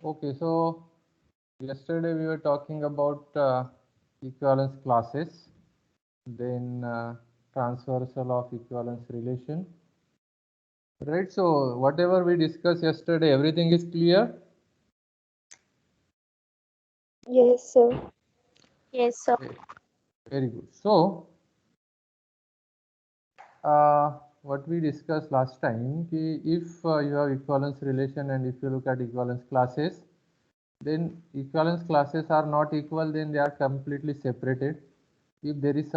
Okay, so yesterday we were talking about equivalence classes, then transversal of equivalence relation. Right, so whatever we discussed yesterday, everything is clear? Yes, sir. Yes, sir. Very good. So, uh, what we discussed last time, if you have equivalence relation and if you look at equivalence classes, then equivalence classes are not equal, then they are completely separated. If there is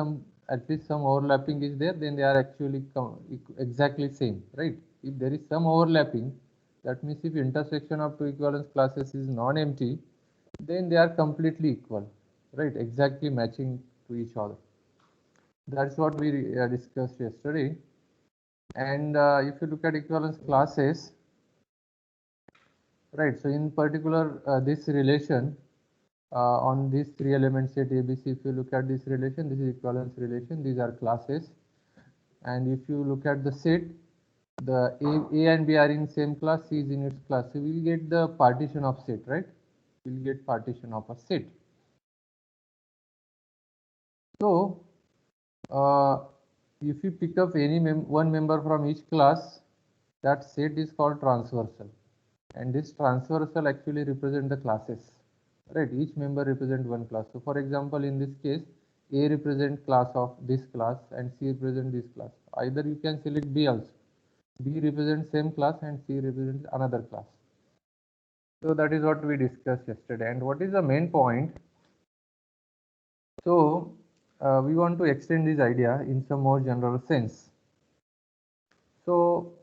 at least some overlapping is there, then they are actually exactly same, right? If there is some overlapping, that means if intersection of two equivalence classes is non-empty, then they are completely equal, right? Exactly matching to each other. That's what we discussed yesterday. And if you look at equivalence classes, right? So in particular, this relation on these three element set ABC, if you look at this relation, this is equivalence relation. These are classes. And if you look at the set, the A and B are in same class, C is in its class. So we will get the partition of set, right? We will get partition of a set. So if you pick up any one member from each class, that set is called transversal. And this transversal actually represent the classes, right? Each member represent one class. So for example, in this case, A represent class of this class and C represent this class. Either you can select B also. B represents same class and C represents another class. So that is what we discussed yesterday. And what is the main point? So we want to extend this idea in some more general sense. So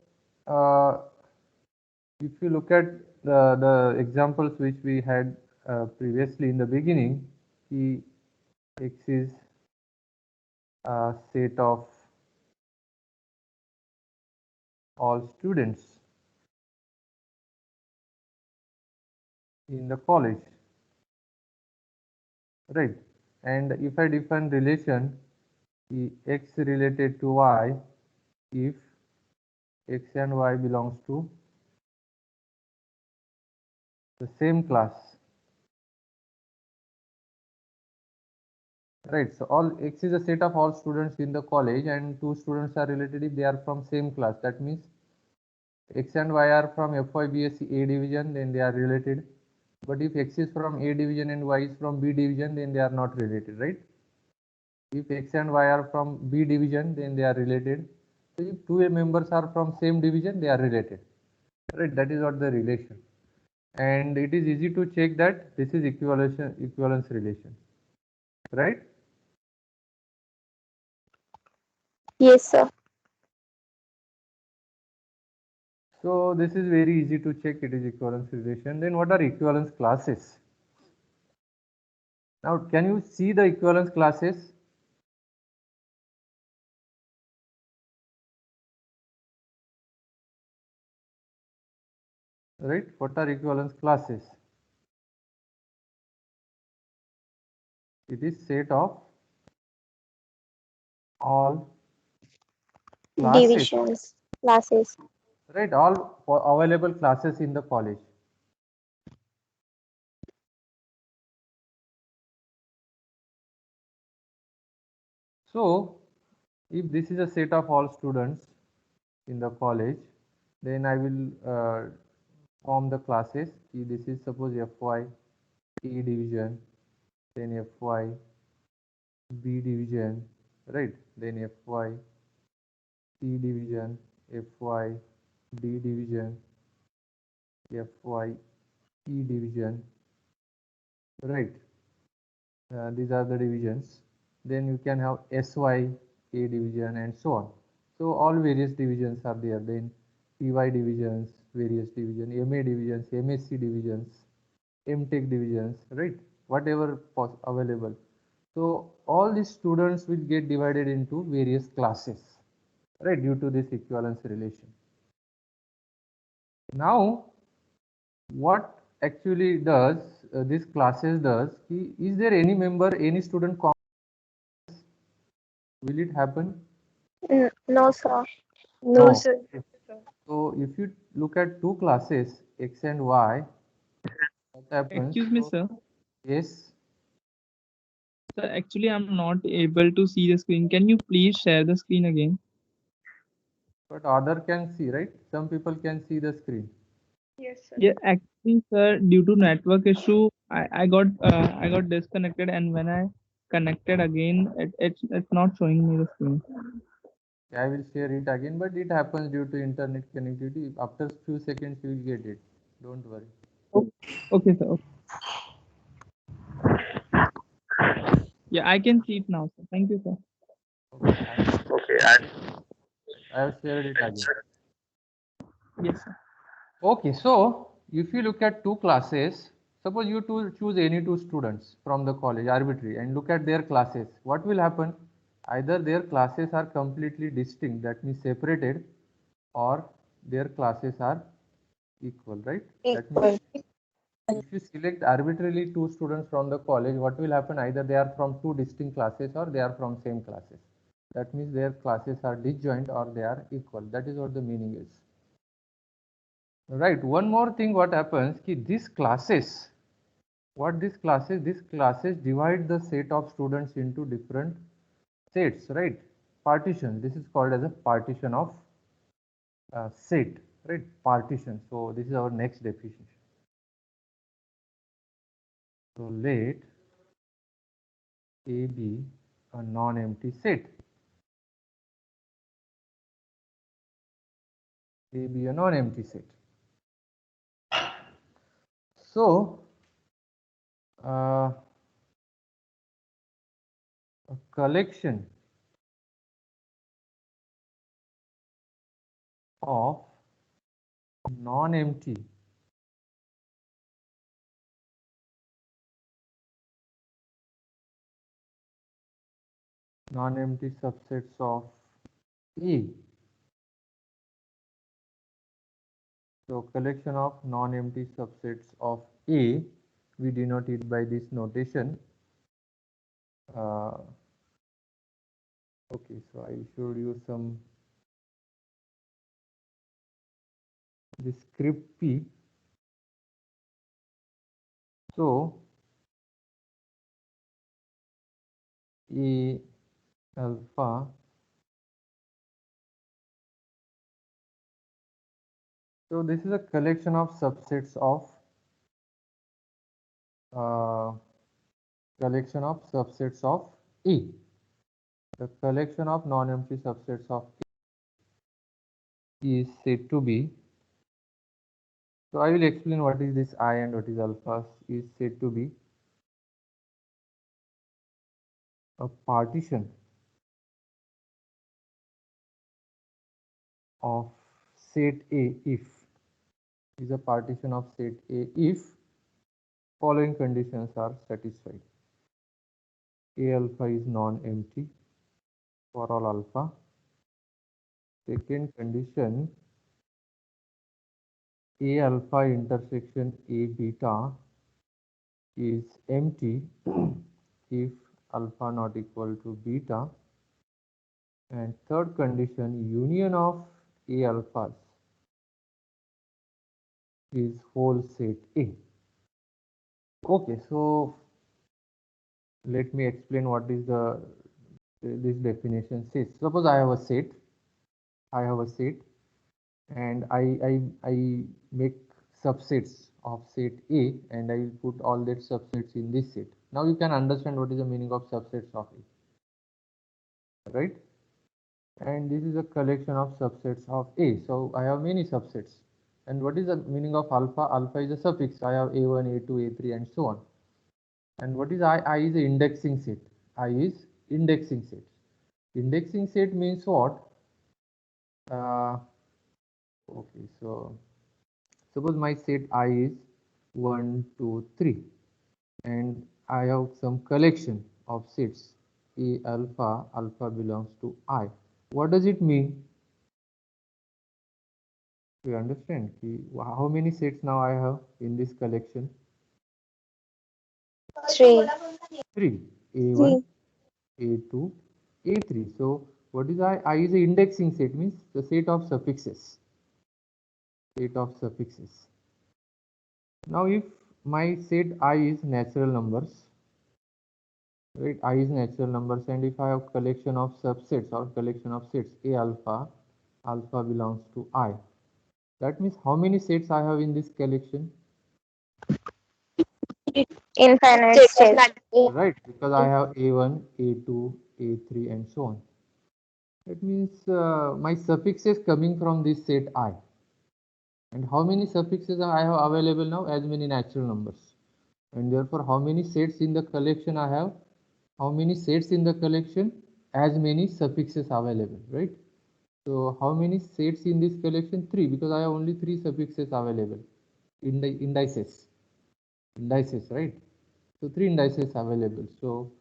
if you look at the examples which we had previously in the beginning, X is a set of all students in the college, right? And if I define relation X related to Y, if X and Y belongs to the same class, right? So all X is a set of all students in the college and two students are related if they are from same class. That means X and Y are from FY BSc A division, then they are related. But if X is from A division and Y is from B division, then they are not related, right? If X and Y are from B division, then they are related. So if two members are from same division, they are related, right? That is what the relation. And it is easy to check that this is equivalence relation, right? Yes, sir. So this is very easy to check it is equivalence relation. Then what are equivalence classes? Now can you see the equivalence classes? Right? What are equivalence classes? It is set of all classes, Divisions, classes. right? All available classes in the college. So if this is a set of all students in the college, then I will form the classes. This is suppose FY A division, then FY B division, right? Then FY C division, FY D division, FY E division, right? These are the divisions. Then you can have SY A division and so on. So all various divisions are there. Then PY divisions, various divisions, MA divisions, MSc divisions, MTech divisions, right? Whatever available. So all these students will get divided into various classes, right? Due to this equivalence relation. Now, what actually does this classes does? Is there any member, any student? Will it happen? No, sir. No, No. sir. So if you look at two classes, X and Y, happens. Excuse me, sir. Yes. Sir, actually, I'm not able to see the screen. Can you please share the screen again? But other can see, right? Some people can see the screen. Yes, sir. Yeah, actually, sir, due to network issue, I got disconnected, and when I connected again, it's not showing me the screen. I will share it again, but it happens due to internet connectivity. After few seconds, you will get it. Don't worry. Oh, okay, sir. Okay. Yeah, I can see it now, sir. Thank you, sir. Okay, I have shared it again. Yes, sir. Okay, so if you look at two classes, suppose you choose any two students from the college arbitrary and look at their classes, what will happen? Either their classes are completely distinct, that means separated, or their classes are equal, right? That means if you select arbitrarily two students from the college, what will happen? Either they are from two distinct classes or they are from same classes. That means their classes are disjoint or they are equal. That is what the meaning is. Right. One more thing, what happens? Ki these classes, these classes divide the set of students into different sets, right? Partition. This is called as a partition of set, right? Partition. So this is our next definition. So let A be a non-empty set. A be a non-empty set. So a collection of non-empty subsets of A. So collection of non-empty subsets of A, we denote it by this notation. Okay, so I showed you some the script P. So A alpha, so this is a collection of subsets of A. The collection of non-empty subsets of A is said to be, so I will explain what is this I and what is alpha, is said to be a partition of set A if, is a partition of set A if following conditions are satisfied. A alpha is non-empty for all alpha. Second condition, A alpha intersection A beta is empty if alpha not equal to beta. And third condition, union of A alphas is whole set A. Okay, so let me explain what is this definition says. Suppose I have a set, and I make subsets of set A and I will put all that subsets in this set. Now you can understand what is the meaning of subsets of A, right? And this is a collection of subsets of A. So I have many subsets. And what is the meaning of alpha? Alpha is a suffix. I have A1, A2, A3 and so on. And what is I? I is the indexing set. I is indexing set. Indexing set means what? Okay, so suppose my set I is 1, 2, 3 and I have some collection of sets A alpha, alpha belongs to I. What does it mean? You understand how many sets now I have in this collection? 3. 3. A1, A2, A3. So what is I? I is the indexing set, means the set of suffixes. Set of suffixes. Now if my set I is natural numbers, right? I is natural numbers, and if I have collection of subsets or collection of sets A alpha, alpha belongs to I. That means how many sets I have in this collection, Infinite state. right? Because I have A1, A2, A3, and so on. That means my suffixes coming from this set I. And how many suffixes I have available now? As many natural numbers. And therefore, how many sets in the collection I have? How many sets in the collection? As many suffixes available, right? So how many sets in this collection? 3, because I have only 3 suffixes available in the indices, right? So 3 indices available. So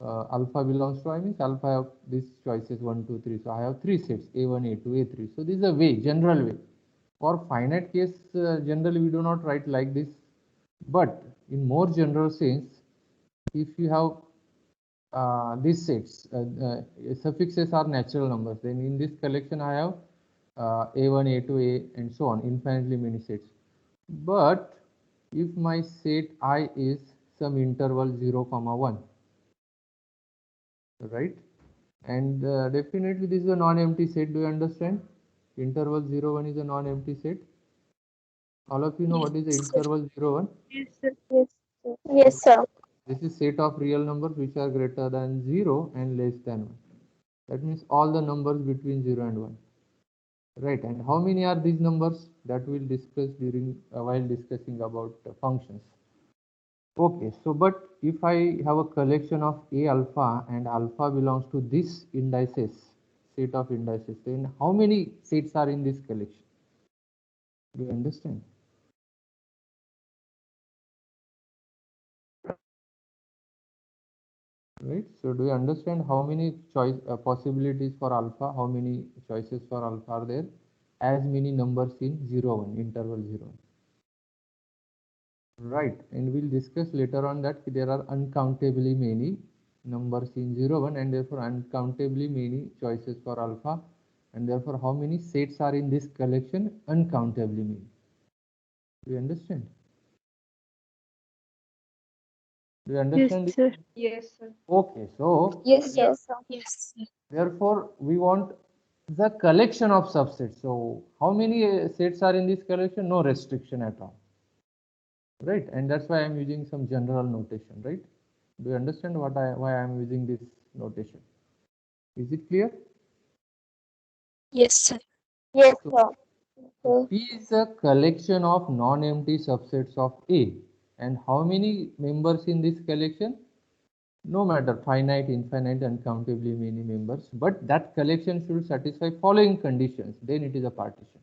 alpha belongs to I, means alpha have these choices 1, 2, 3. So I have 3 sets A1, A2, A3. So this is a way, general way. For finite case, generally we do not write like this. But in more general sense, if you have these sets, suffixes are natural numbers, then in this collection I have A1, A2, A and so on, infinitely many sets. But if my set I is some interval 0, 1, right? And definitely this is a non-empty set. Do you understand? Interval 0, 1 is a non-empty set. All of you know what is the interval 0, 1? Yes, sir. Yes, sir. Yes, sir. This is set of real numbers which are greater than 0 and less than 1. That means all the numbers between 0 and 1. Right, and how many are these numbers? That we'll discuss during while discussing about functions. Okay, so but if I have a collection of A alpha and alpha belongs to this indices, set of indices, then how many sets are in this collection? Do you understand? Right, so do you understand how many choice possibilities for alpha, how many choices for alpha are there? As many numbers in 0, 1, interval 0. Right, and we'll discuss later on that there are uncountably many numbers in 0, 1, and therefore uncountably many choices for alpha, and therefore how many sets are in this collection? Uncountably many. Do you understand? Do you Yes, understand this? sir. Yes, sir. Okay, so Yes, sir. Yes. therefore we want the collection of subsets. So how many sets are in this collection? No restriction at all. Right, and that's why I'm using some general notation, right? Do you understand why I'm using this notation? Is it clear? Yes, sir. Yes, So, sir. so Okay. P is a collection of non-empty subsets of A. And how many members in this collection? No matter, finite, infinite, uncountably many members. But that collection should satisfy following conditions. Then it is a partition.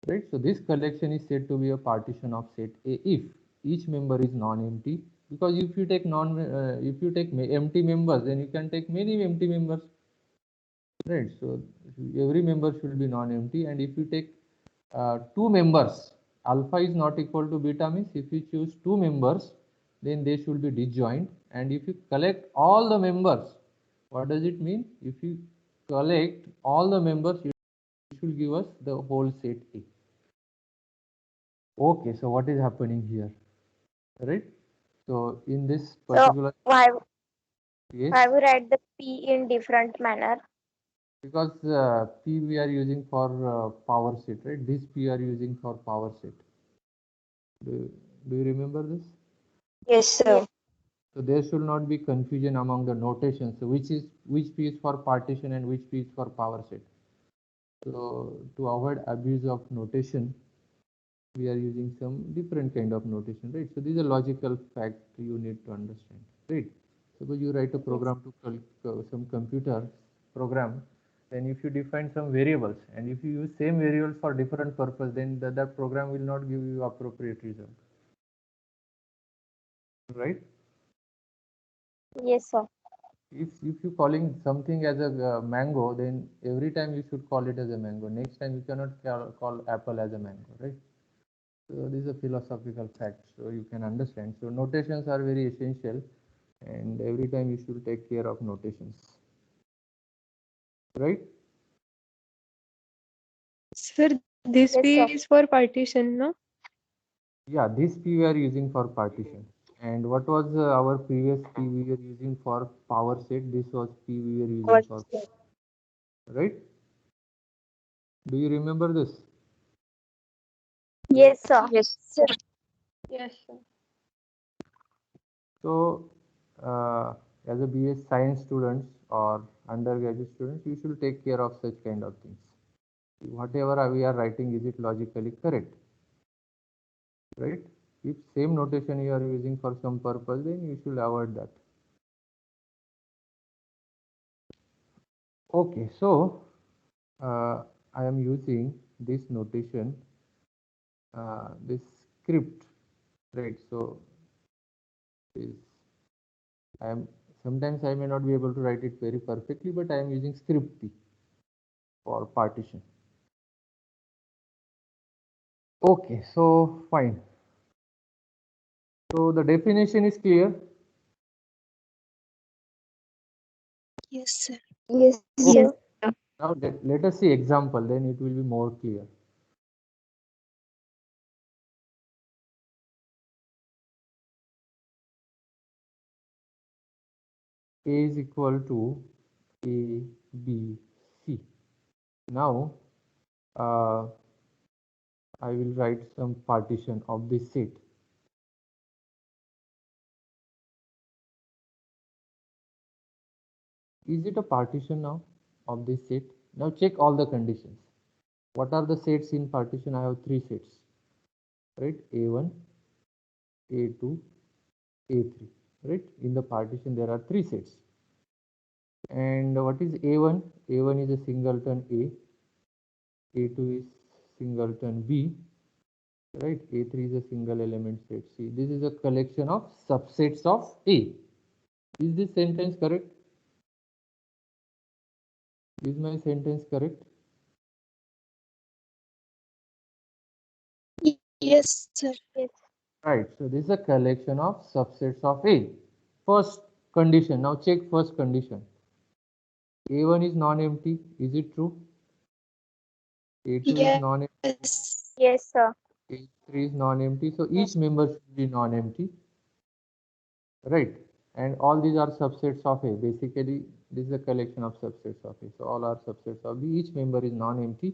Right? So this collection is said to be a partition of set A if each member is non-empty. Because if you take empty members, then you can take many empty members. Right, so every member should be non-empty, and if you take two members, alpha is not equal to beta, means if you choose two members, then they should be disjoint, and if you collect all the members, what does it mean? If you collect all the members, it should give us the whole set A. Okay, so what is happening here, right? So in this So particular why case, we write the P in different manner? because P we are using for power set, right? This P are using for power set. Do you remember this? Yes, sir. So there should not be confusion among the notations. So which P is for partition and which P is for power set. So to avoid abuse of notation, we are using some different kind of notation, right? So this is a logical fact you need to understand, right? Suppose you write a Yes. program to some computer program, then if you define some variables and if you use same variables for different purpose, then that program will not give you appropriate result, right? Yes, sir. If you calling something as a mango, then every time you should call it as a mango. Next time you cannot call apple as a mango, right? So this is a philosophical fact, so you can understand. So notations are very essential, and every time you should take care of notations, right? Sir, This Yes, P sir. is for partition, no? Yeah, this P we are using for partition. And what was our previous P we were using for power set? This was P we were using for, right? Do you remember this? Yes, sir. Yes, sir. Yes, sir. So, as a BS science students or undergraduate students, you should take care of such kind of things. Whatever we are writing, is it logically correct? Right? If same notation you are using for some purpose, then you should avoid that. Okay, so I am using this notation, this script, right? So is I am sometimes I may not be able to write it very perfectly, but I am using script P for partition. Okay, so fine. So the definition is clear. Yes, sir. Yes, Okay. sir. Now let us see example, then it will be more clear. A is equal to A, B, C. Now I will write some partition of this set. Is it a partition now of this set? Now check all the conditions. What are the sets in partition? I have three sets, right? A1, A2, A3, right? In the partition there are three sets. And what is A1? A1 is a singleton A, A2 is singleton B, right? A3 is a single element set C. This is a collection of subsets of A. Is this sentence correct? Is my sentence correct? Yes, sir. Yes. Right. So this is a collection of subsets of A. First condition. Now check first condition. A1 is non-empty. Is it true? A2 is non-empty. Yes. Yes, sir. A3 is non-empty. So each member should be non-empty. Right. And all these are subsets of A. Basically, this is a collection of subsets of A. So all are subsets of B. Each member is non-empty.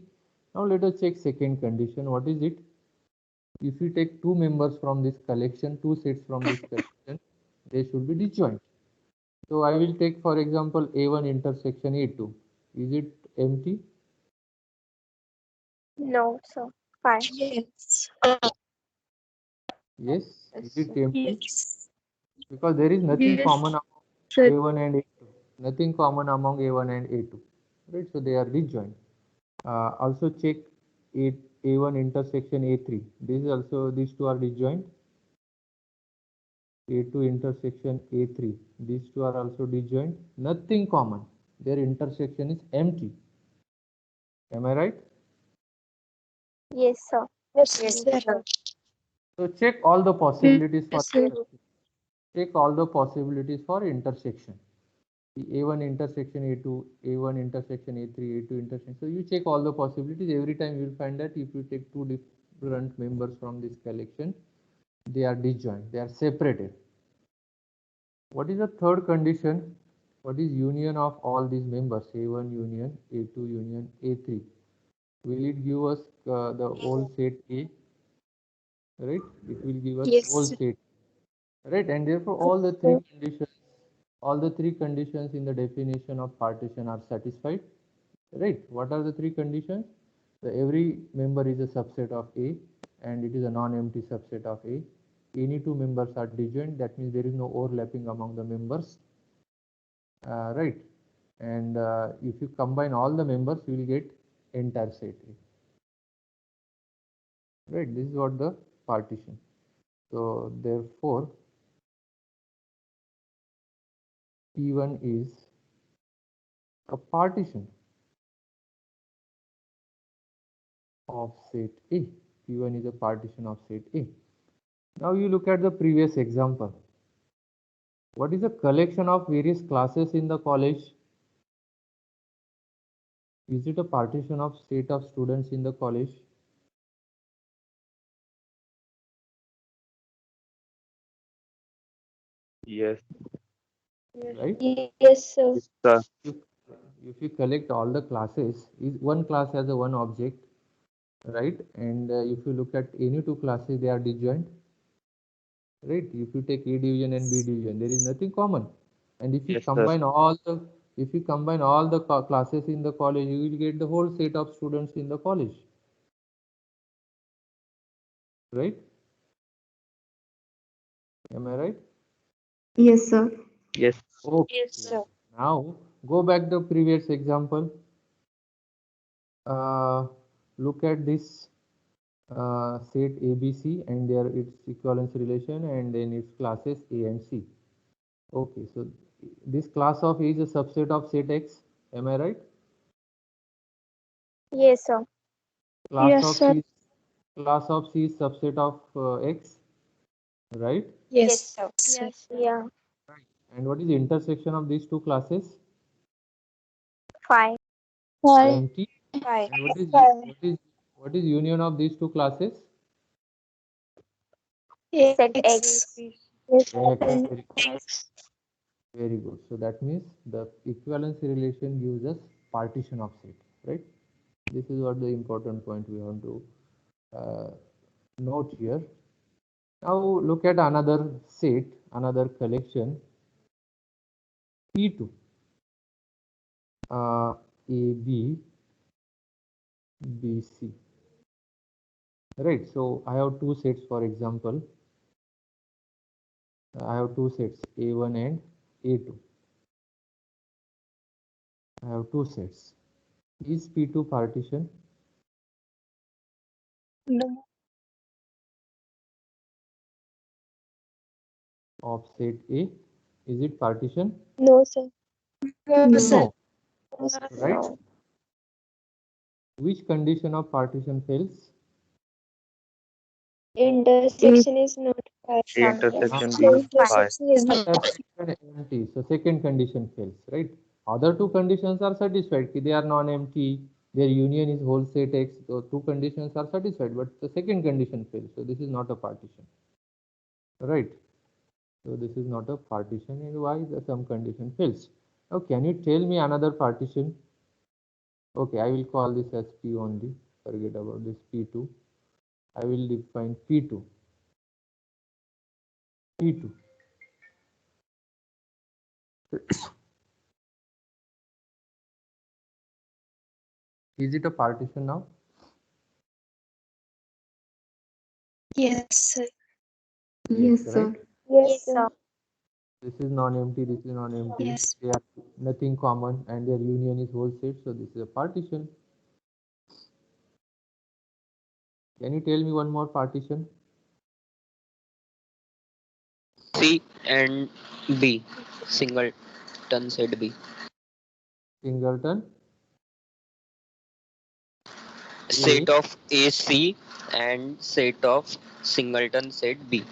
Now let us check second condition. What is it? If you take two members from this collection, two sets from this collection, they should be disjoint. So I will take, for example, A1 intersection A2. Is it empty? No, sir. Fine. Yes. Yes. Yes, Is it sir. empty? Yes. Because there is nothing Yes, common among sir. A1 and A2. Nothing common among A1 and A2. Right? So they are disjoint. Also check A, A1 intersection A3. This is also, these two are disjoint. A2 intersection A3. These two are also disjoint. Nothing common. Their intersection is empty. Am I right? Yes, sir. Yes, Yes, sir. sir. So check all the possibilities for Yes, sir. check all the possibilities for intersection. The A1 intersection A2, A1 intersection A3, A2 intersection. So you check all the possibilities. Every time you will find that if you take two different members from this collection, they are disjoint. They are separated. What is the third condition? What is union of all these members? A1 union, A2 union, A3. Will it give us the whole set A? Right? It will give us Yes, whole sir. set. Right? And therefore, all the three conditions in the definition of partition are satisfied. Right? What are the three conditions? Every member is a subset of A, and it is a non-empty subset of A. Any two members are disjoint. That means there is no overlapping among the members. Right? And if you combine all the members, you will get entire set A. Right? This is what the partition. So therefore, P1 is a partition of set A. P1 is a partition of set A. Now you look at the previous example. What is a collection of various classes in the college? Is it a partition of set of students in the college? Yes. right? Yes, sir. Sir. If, if you collect all the classes, is one class has a one object, right? And if you look at any two classes, they are disjoint, right? If you take A division and B division, there is nothing common. And if you Yes, sir. combine all the classes in the college, you will get the whole set of students in the college, right? Am I right? Yes, sir. Yes. Okay. Yes, sir. Now go back the previous example. Uh, Look at this set ABC and there its equivalence relation and then its classes A and C. Okay, so this class of A is a subset of set X. Am I right? Yes, sir. Class Yes, of sir. C class of C is subset of X, right? Yes, Yes, sir. sir. Yes, yeah. And what is the intersection of these two classes? Five. Empty. Five. And what is union of these two classes? Set X. X. Yes, X. and Very, X. very good. So that means the equivalence relation gives us partition of set, right? This is what the important point we want to uh, note here. Now look at another set, another collection, P2, AB, BC. Right. So I have two sets, for example. I have two sets, A1 and A2. I have two sets. Is P2 partition No. of set A? Is it partition? No, sir. No, sir. No. Right? No. Which condition of partition fails? Intersection is not five. The Ah, intersection So B is 5. intersection is not empty. So second condition fails, right? Other two conditions are satisfied. They are non-empty. Their union is whole set X. So two conditions are satisfied, but the second condition fails. So this is not a partition, right? So this is not a partition, and why the some condition fails? Now, can you tell me another partition? Okay, I will call this as P only. Forget about this P2. I will define P2. P2. Is it a partition now? Yes, sir. Yes, Right? sir. yes, sir. This is non-empty, this is non-empty. Yes. They are nothing common and their union is whole set. So this is a partition. Can you tell me one more partition? C and B, singleton set B. Singleton A. Set of AC and set of singleton set B.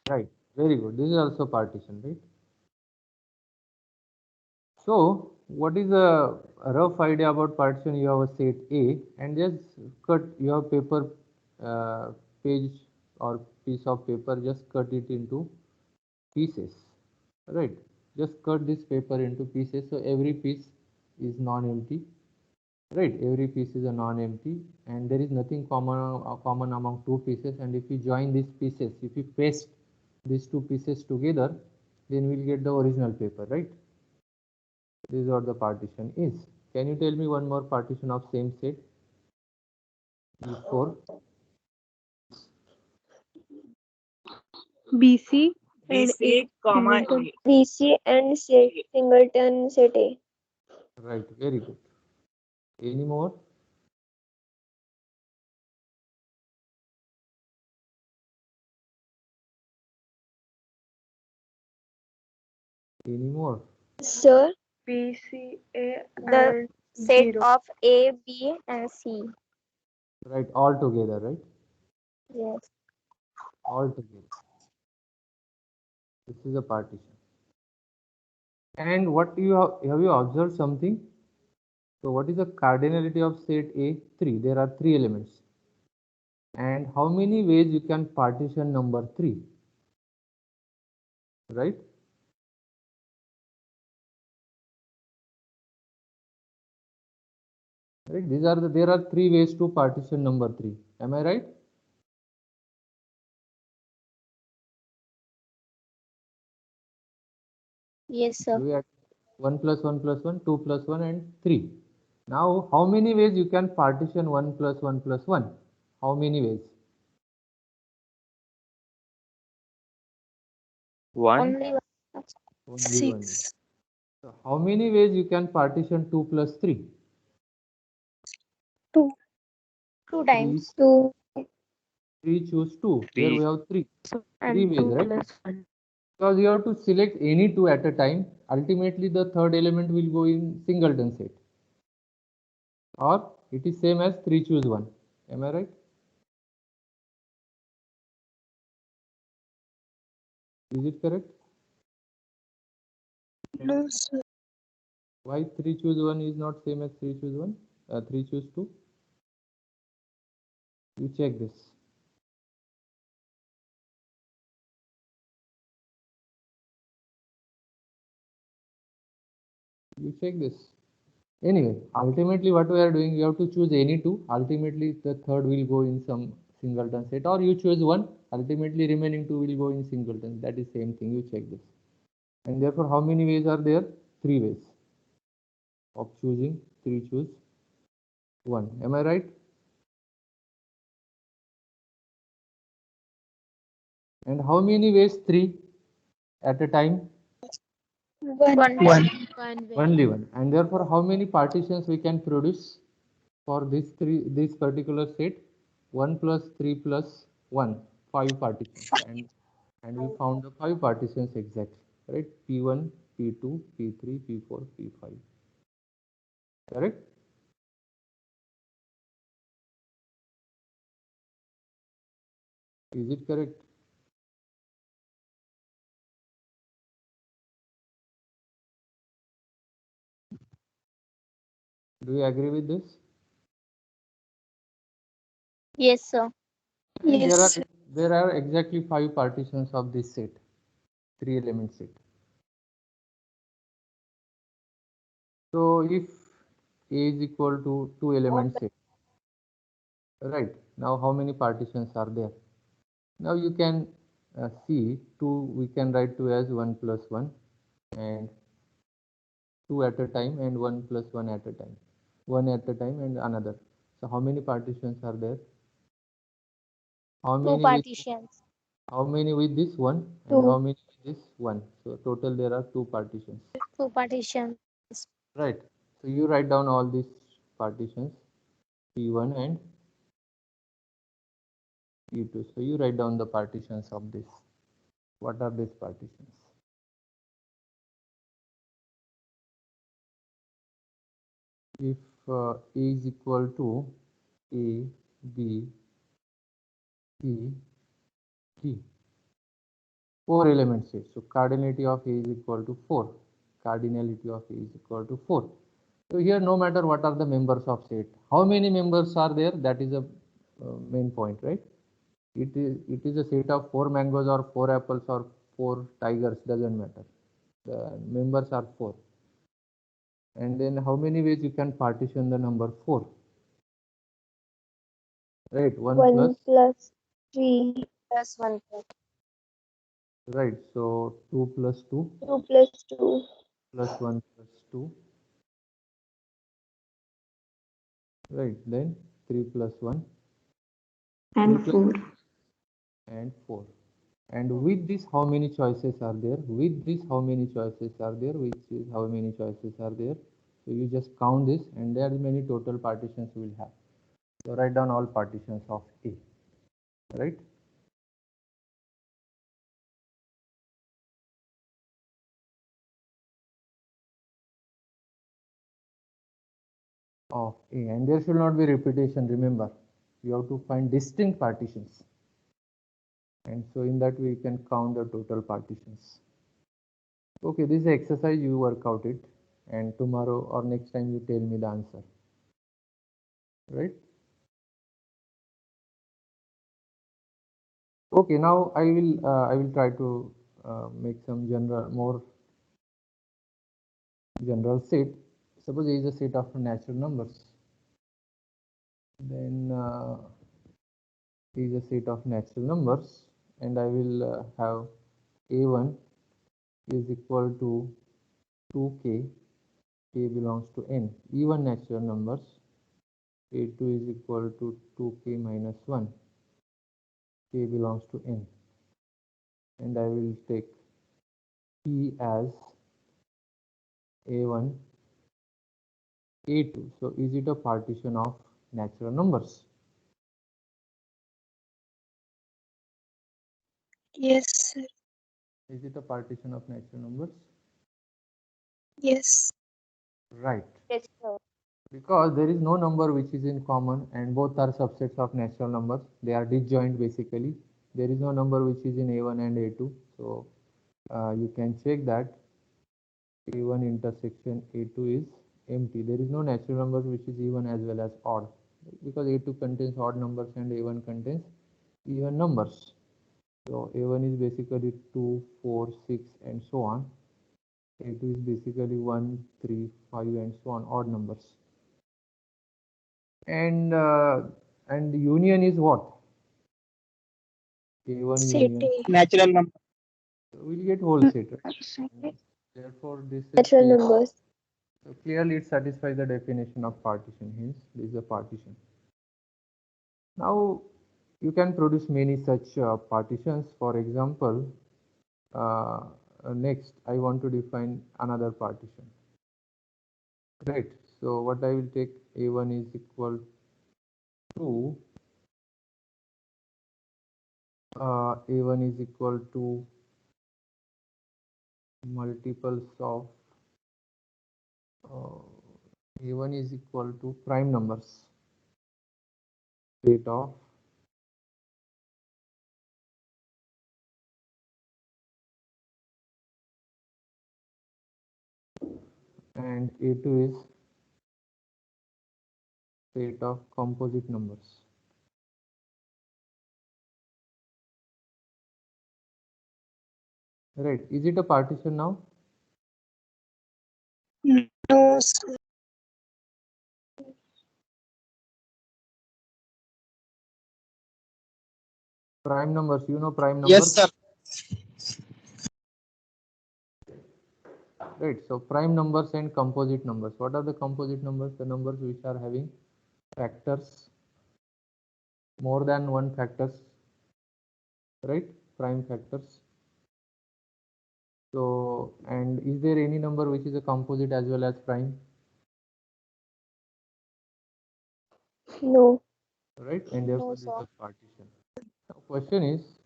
Right. Very good. This is also partition, right? So what is a rough idea about partition? You have a set A and just cut your paper page or piece of paper, just cut it into pieces, right? Just cut this paper into pieces. So every piece is non-empty, right? Every piece is a non-empty and there is nothing common among two pieces. And if you join these pieces, if you paste these two pieces together, then we'll get the original paper, right? This is what the partition is. Can you tell me one more partition of same set? E4. BC And A, comma A. BC and set singleton set A. Right, very good. Any more? Any more? Sir, B, C, A, the set of A, B, and C. Right, all together, right? Yes. All together. This is a partition. And what have you observed something? So what is the cardinality of set A? 3. There are 3 elements. And how many ways you can partition number 3? right? Right, there are three ways to partition number 3. Am I right? Yes, sir. We have 1 plus 1 plus 1, 2 plus 1 and 3. Now how many ways you can partition 1 plus 1 plus 1? How many ways? One. Only one. Only one. 6. So how many ways you can partition 2 plus 3? 2. 2 3, times. 2. 3 choose 2. Here we Three. have 3. And 3 ways, 2 right? plus 1. Because you have to select any 2 at a time. Ultimately the third element will go in singleton set. Or it is same as 3 choose 1. Am I right? Is it correct? No, sir. Why 3 choose 1 is not same as 3 choose 1? 3 choose 2? You check this. You check this. Anyway, ultimately what we are doing, you have to choose any 2. Ultimately the third will go in some singleton set, or you choose 1. Ultimately remaining 2 will go in singleton. That is same thing. You check this. And therefore how many ways are there? 3 ways of choosing. 3 choose 1. Am I right? And how many ways? 3 at a time? 1. 1. Only 1. And therefore how many partitions we can produce for this particular set? 1 plus 3 plus 1, 5 partitions. And we found the 5 partitions exactly, right? P1, P2, P3, P4, P5. Correct? Is it correct? Do you agree with this? Yes, sir. And Yes, sir. there are exactly 5 partitions of this set, 3 element set. So if A is equal to 2 element set, right? Now how many partitions are there? Now you can see 2, we can write 2 as 1 plus 1 and 2 at a time, and 1 plus 1 at a time. 1 at a time and another. So how many partitions are there? How 2 many with partitions. this one, and 2. how many with this one? So total there are 2 partitions. 2 partitions. Right. So you write down all these partitions, P1 and P2. So you write down the partitions of this. What are these partitions? If A is equal to A, B, C, D. 4 element set. So cardinality of A is equal to 4. Cardinality of A is equal to 4. So here no matter what are the members of set, how many members are there, that is a main point, right? It is a set of 4 mangoes or 4 apples or 4 tigers, doesn't matter. The members are 4. And then how many ways you can partition the number 4? Right, 1 plus, 1 plus 3 plus 1 plus right, so 2 plus 2 2 plus 2. plus 1 plus 2, right, then 3 plus 1, 3 and plus 4. and 4. And with this how many choices are there? With this how many choices are there? Which is how many choices are there? So you just count this, and there are many total partitions we will have. So write down all partitions of A, right? Of A, and there should not be repetition. Remember, you have to find distinct partitions, and so in that way you can count the total partitions. Okay, this is the exercise, you work out it, and tomorrow or next time you tell me the answer, right? Okay, now I will try to make some more general set. Suppose A is a set of natural numbers. Then A is a set of natural numbers, and I will have A1 is equal to 2k, k belongs to n, even natural numbers. A2 is equal to 2k minus 1, k belongs to n, and I will take p as A1, A2. So is it a partition of natural numbers? Yes, sir. Is it a partition of natural numbers? Yes. Right. Yes, sir. Because there is no number which is in common and both are subsets of natural numbers. They are disjoint basically. There is no number which is in A1 and A2. So you can check that A1 intersection A2 is empty. There is no natural number which is even as well as odd, because A2 contains odd numbers and A1 contains even numbers. So A1 is basically 2, 4, 6 and so on. A2 is basically 1, 3, 5 and so on, odd numbers. And union is what? A1 Set union. A. Natural number. We'll get whole set, right? Therefore, this is Natural clear. numbers. So clearly it satisfies the definition of partition. Hence, this is a partition. Now, you can produce many such partitions. For example, next I want to define another partition. Right. So what I will take, A1 is equal to A1 is equal to multiples of A1 is equal to prime numbers, set of and A2 is set of composite numbers. Right. Is it a partition now? No, sir. Prime numbers, you know prime numbers? Yes, sir. Right. So prime numbers and composite numbers. What are the composite numbers? The numbers which are having factors, more than one factors, right? Prime factors. So, and is there any number which is a composite as well as prime? No. Right? And therefore this is a partition. Now, question is,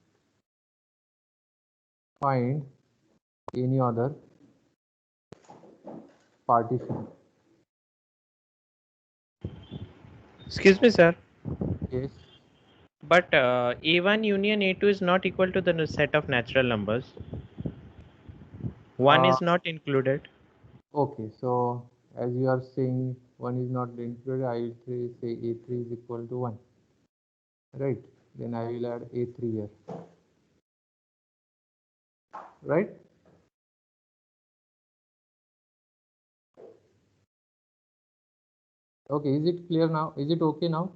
find any other partition. Excuse me, sir. Yes. But A1 union A2 is not equal to the set of natural numbers. One Uh, is not included. okay. So as you are saying, one is not included, I will say A3 is equal to 1. Right? Then I will add A3 here. Right? Okay. Is it clear now? Is it okay now?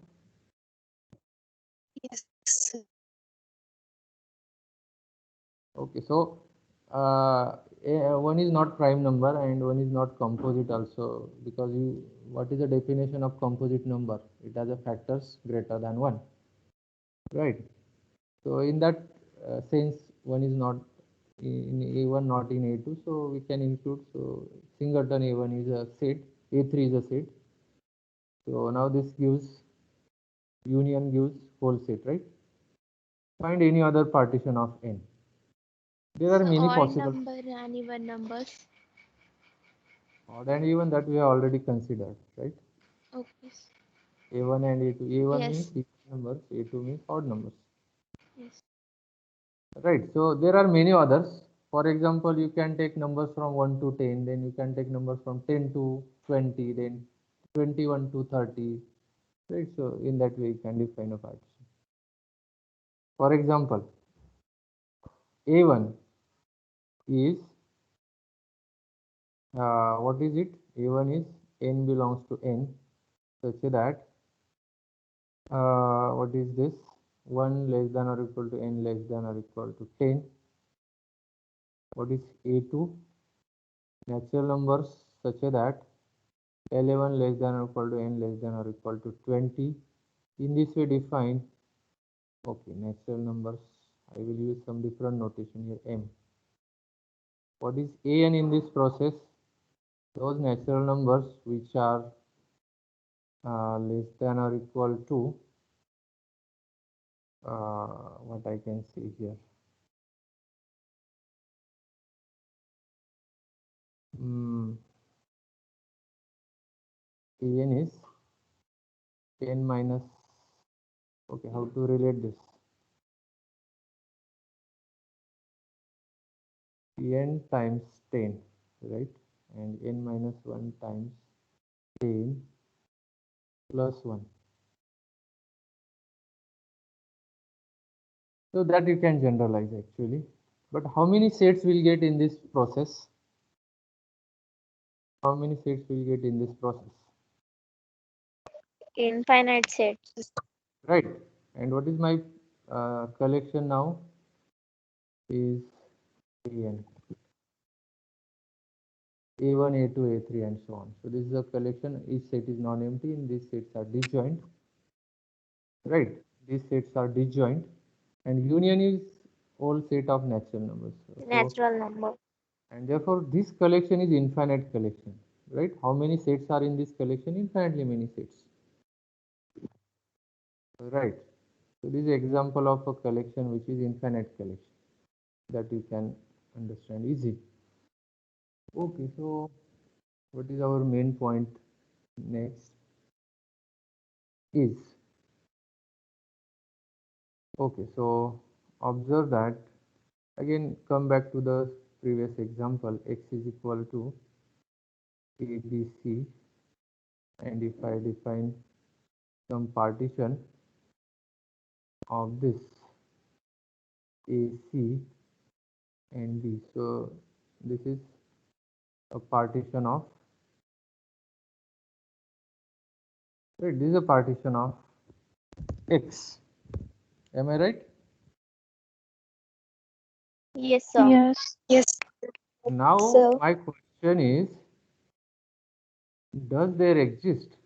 Yes, sir. Okay. So one is not prime number and one is not composite also, because what is the definition of composite number? It has a factors greater than 1. Right? So in that sense, one is not in A1, not in A2, so we can include. So singleton A1 is a set, A3 is a set. So now this gives union gives whole set, right? Find any other partition of n. There are many Odd possible. number and even numbers. Odd and even, that we have already considered, right? Okay. A1 and A2. A1 Yes. means even numbers, A2 means odd numbers. Yes. Right. So there are many others. For example, you can take numbers from 1 to 10, then you can take numbers from 10 to 20, then 21 to 30. Right. So in that way, you can define a partition. For example, A1 is what is it? A1 is n belongs to n such that what is this? 1 less than or equal to n less than or equal to 10. What is A2? Natural numbers such that L11 less than or equal to n less than or equal to 20. In this way define, okay, natural numbers. I will use some different notation here, m. What is an in this process? Those natural numbers which are less than or equal to what I can say here. An is n minus, okay, how to relate this? N times 10, right? And n minus 1 times 10 plus 1. So that you can generalize actually. But how many sets will get in this process? How many sets will get in this process? Infinite sets. Right. And what is my collection now? Is an. A1, A2, A3 and so on. So this is a collection. Each set is non-empty and these sets are disjoint. Right. These sets are disjoint. And union is all set of natural numbers. Natural number. And therefore this collection is infinite collection, right? How many sets are in this collection? Infinitely many sets, right? So this is example of a collection which is infinite collection that you can understand easy. Okay, so what is our main point next is, okay, so observe that, again come back to the previous example, x is equal to ABC, and if I define some partition of this AC and B, so this is a partition of, right, this is a partition of X, am I right? Yes, sir. Yes. Yes. Now So, my question is, does there exist,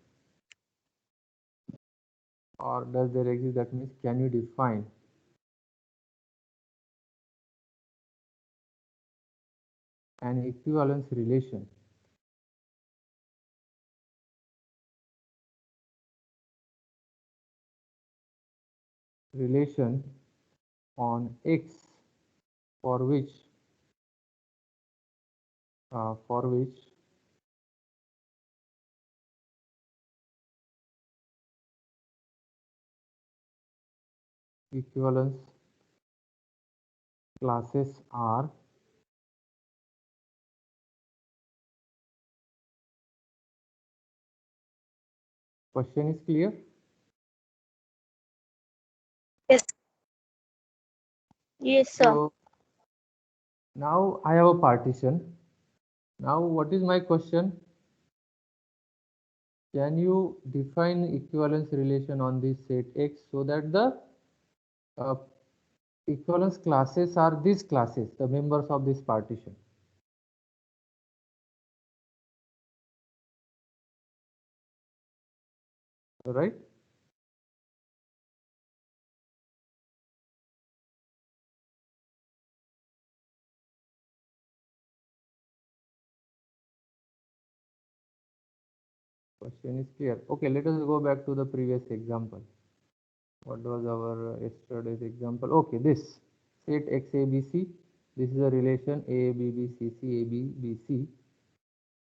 or does there exist, that means can you define an equivalence relation on X for which equivalence classes are question is clear? Yes. yes, sir. So now I have a partition. Now what is my question? Can you define equivalence relation on this set X so that the equivalence classes are these classes, the members of this partition? Right? Question is clear. Okay, let us go back to the previous example. What was our yesterday's example? Okay, this set XABC. This is a relation ABBCC, ABBC,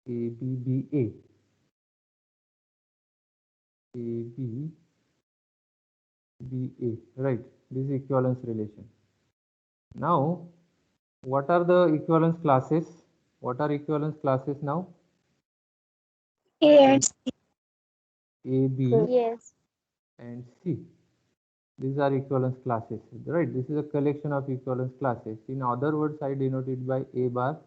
ABBA, ABBA. Right. This is equivalence relation. Now, what are the equivalence classes? What are equivalence classes now? A and C. A, B, Yes. and C. These are equivalence classes, right? This is a collection of equivalence classes. In other words, I denote it by A bar,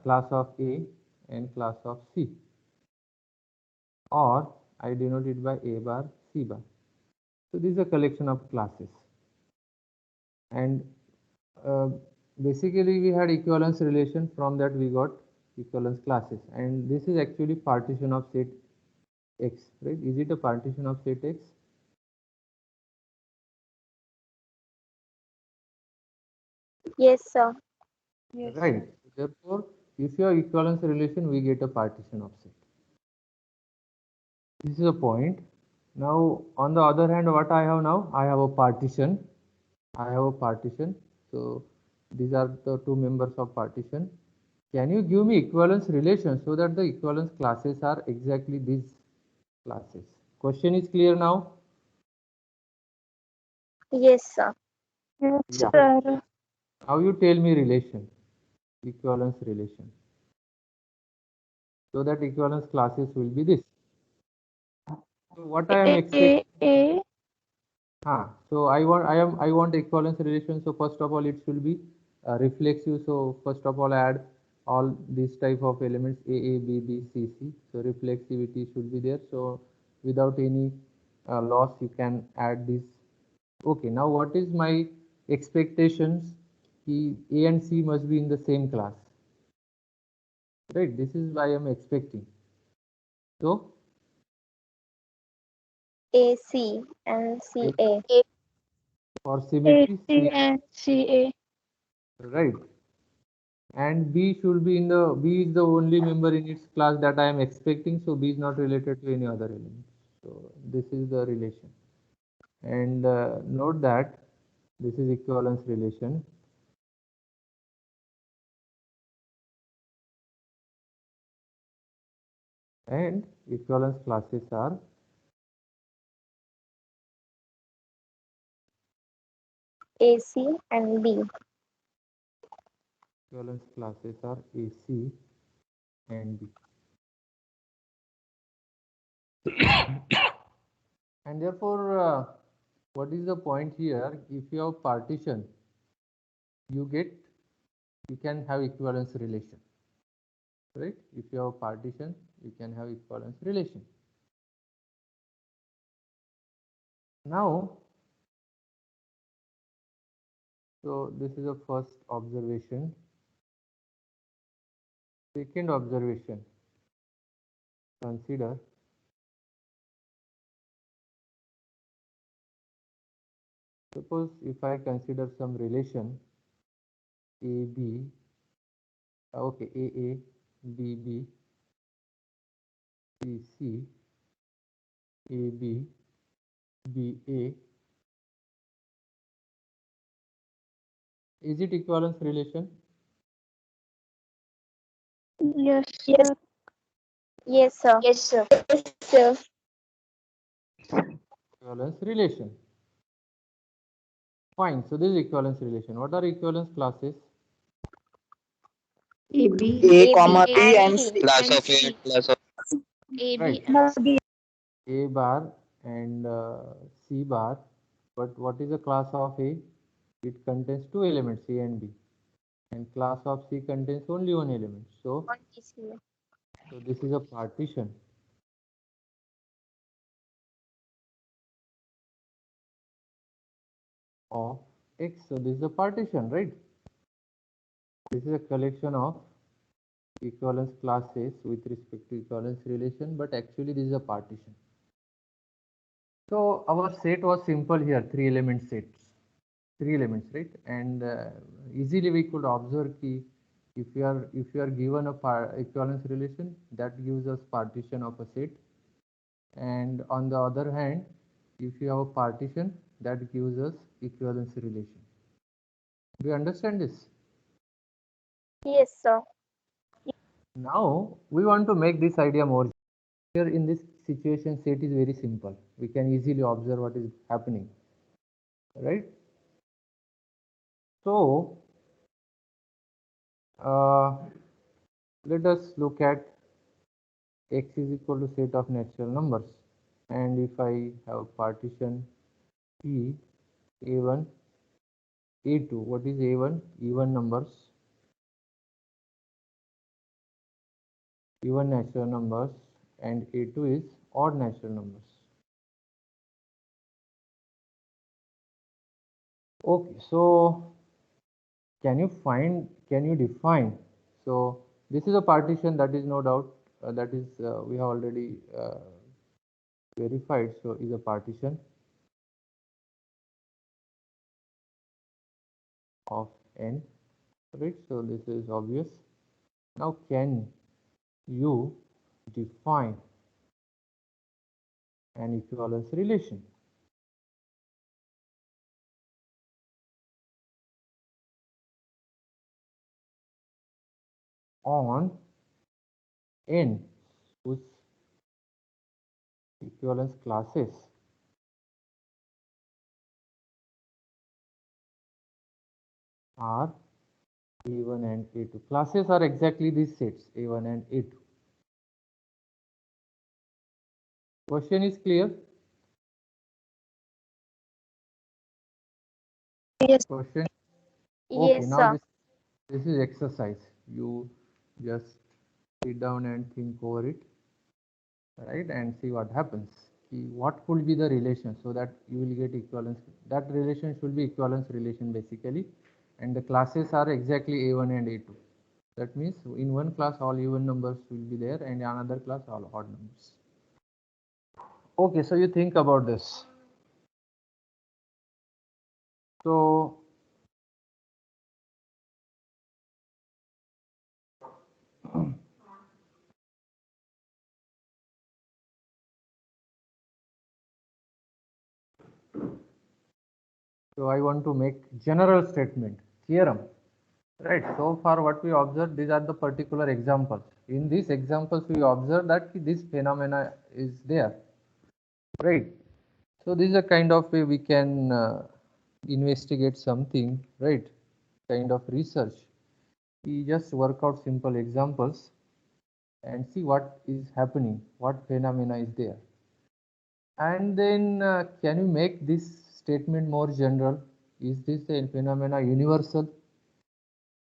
class of A and class of C, or I denote it by A bar, C bar. So this is a collection of classes, and uh, basically we had equivalence relation. From that we got equivalence classes, and this is actually partition of set X, right? Is it a partition of set X? Yes, sir. Yes, Right. sir. Therefore, if you have equivalence relation, we get a partition of set. This is a point. Now, on the other hand, what I have now? I have a partition. I have a partition. So, these are the two members of partition. Can you give me equivalence relation so that the equivalence classes are exactly these classes? Question is clear now? Yes, sir. Yes, Yeah. sir. Now you tell me relation, equivalence relation. So that equivalence classes will be this. So what I am expecting. So I want equivalence relation. So first of all, it should be reflexive. So first of all, add all these type of elements A, B, B, C, C. So reflexivity should be there. So without any loss, you can add this. Okay. Now what is my expectations? A and C must be in the same class, right? This is why I am expecting. So AC and CA. for symmetry, AC and CA. right? And B should be in the B is the only member in its class that I am expecting, so B is not related to any other element. So this is the relation, and note that this is equivalence relation, and equivalence classes are AC and B. equivalence classes are AC and B. And therefore, what is the point here? If you have partition, you can have equivalence relation, right? If you have partition, you can have equivalence relation. Now, so this is a first observation. Second observation, consider suppose if I consider some relation AB, okay, AA, BB, CC, AB, BA, is it equivalence relation? Yes, Yes. sir. Yes, sir. Yes, sir. Yes, sir. Equivalence relation. Fine. So this is equivalence relation. What are equivalence classes? AB. A, comma, B and C. Class And of A and C. class of A, Right. B, and C. A bar and C bar. But what is the class of A? It contains two elements, A and B. And class of C contains only one element. So this is a partition of X. So this is a partition, right? This is a collection of equivalence classes with respect to equivalence relation, but actually this is a partition. So our set was simple here, three element sets, three elements, right? And easily we could observe key if you are given a equivalence relation, that gives us partition of a set, and on the other hand, if you have a partition, that gives us equivalence relation. Do you understand this? Yes, sir. Now we want to make this idea more. Here in this situation, set is very simple. We can easily observe what is happening, right? So uh, let us look at X is equal to set of natural numbers, and if I have partition P A1 A2. What is A1? Even numbers. Even natural numbers, and A2 is odd natural numbers. Okay, so can you define? So this is a partition, that is no doubt, that is we have already verified. So is a partition of n, right? So this is obvious. Now can you define an equivalence relation? On n whose equivalence classes are A1 and A2. Classes are exactly these sets, A1 and A2. Question is clear? Yes. Question. Okay, Yes, now sir. this is exercise. You just sit down and think over it, right, and see what happens. What could be the relation, so that you will get equivalence. That relation should be equivalence relation basically, and the classes are exactly A1 and A2. That means in one class all even numbers will be there, and in another class all odd numbers. Okay, so you think about this. So I want to make general statement, theorem, right? So far what we observed, these are the particular examples. In these examples we observe that this phenomena is there, right? So this is a kind of way we can investigate something, right? Kind of research. We just work out simple examples and see what is happening, what phenomena is there. And then can you make this statement more general? Is this a phenomena universal?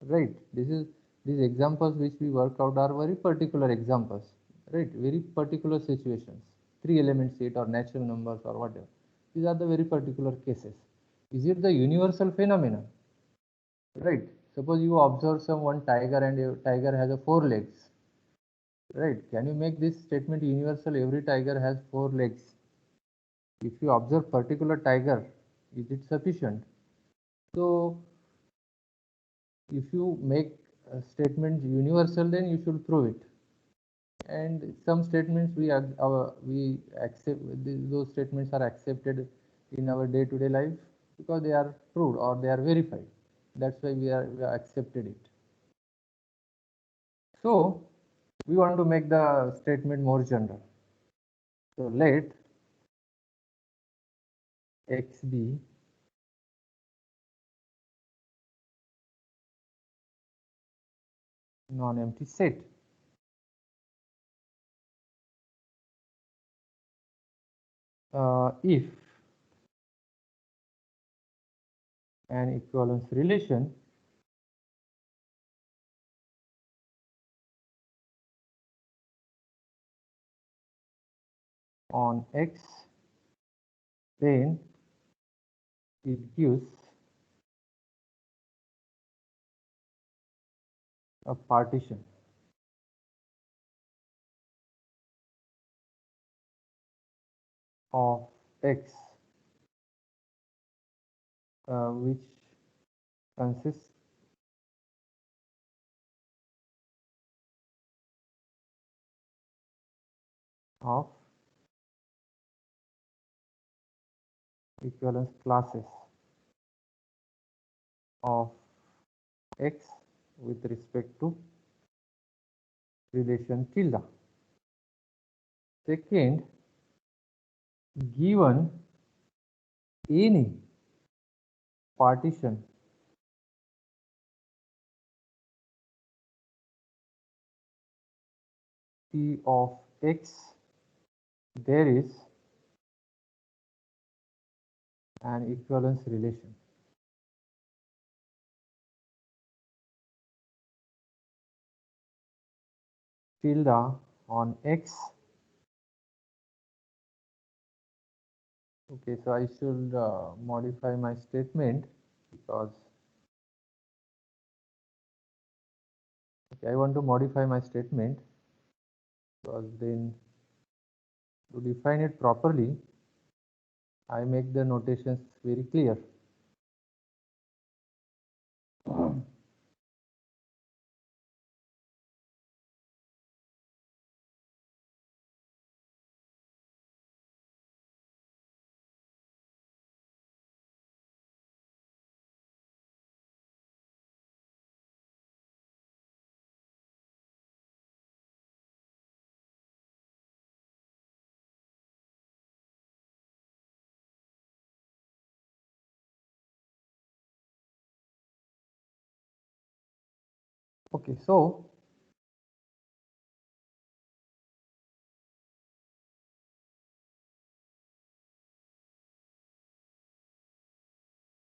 Right. These examples which we work out are very particular examples, right? Very particular situations, three element set or natural numbers or whatever. These are the very particular cases. Is it the universal phenomena? Right. Suppose you observe some one tiger and a tiger has a four legs. Right. Can you make this statement universal? Every tiger has four legs. If you observe particular tiger, is it sufficient? So if you make a statement universal, then you should prove it. And some statements we accept, those statements are accepted in our day-to-day life because they are proved or they are verified. That's why we are accepted it. So we want to make the statement more general. So let X be non-empty set. If an equivalence relation on X, then it gives a partition of X which consists of equivalence classes of X with respect to relation tilde. Second, given any partition P of X, there is an equivalence relation. Tilde on X. Okay, so I should modify my statement because I want to modify my statement because then to define it properly, I make the notations very clear. Okay, so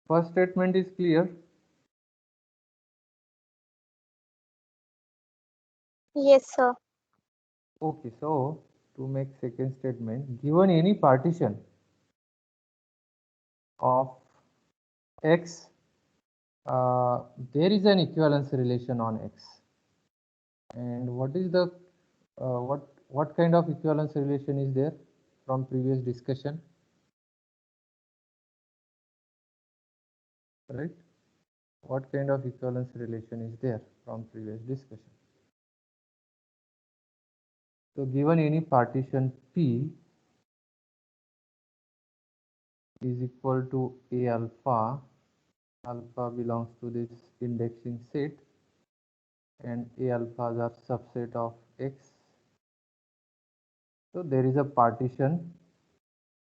first statement is clear. Yes, sir. Okay, so to make second statement, given any partition of X, there is an equivalence relation on X. And what is the what kind of equivalence relation is there from previous discussion, right? What kind of equivalence relation is there from previous discussion? So given any partition P is equal to A alpha, alpha belongs to this indexing set and A alphas are subset of X. So there is a partition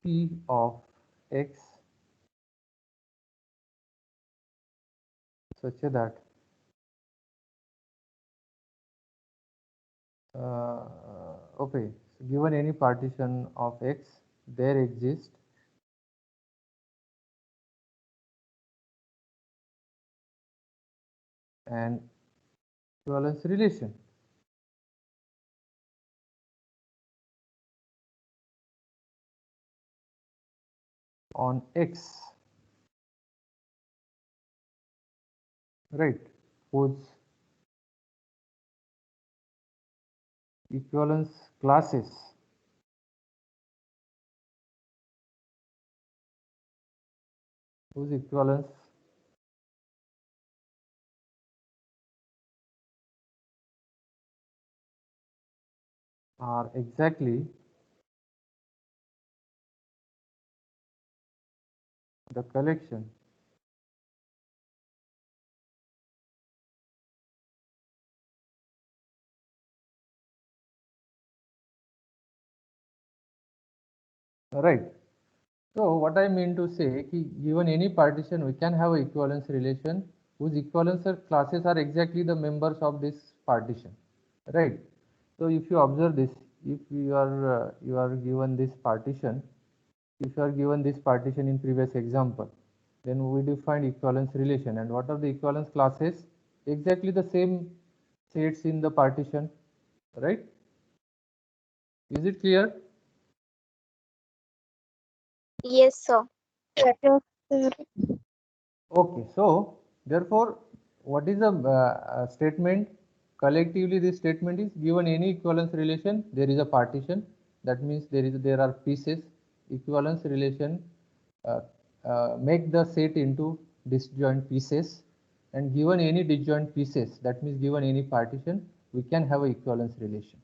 P of X such that okay, so given any partition of X, there exists an equivalence relation on X, right, whose equivalence classes whose equivalence are exactly the collection right. So what I mean to say, given any partition, we can have a equivalence relation whose equivalence classes are exactly the members of this partition, right? So if you observe this, if you are given this partition, if you are given this partition in previous example, then we defined equivalence relation, and what are the equivalence classes? Exactly the same sets in the partition, right? Is it clear? Yes, sir. Yes, sir. Okay, so therefore, what is the statement? Collectively, this statement is given any equivalence relation, there is a partition. That means there are pieces. Equivalence relation uh, make the set into disjoint pieces, and given any disjoint pieces, that means given any partition, we can have a equivalence relation.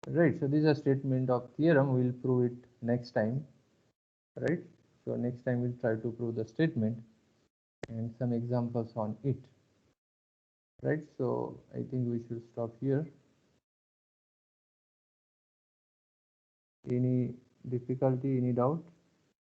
Right. So this is a statement of theorem. We'll prove it next time. Right. So next time we'll try to prove the statement and some examples on it, right? So I think we should stop here. Any difficulty, any doubt?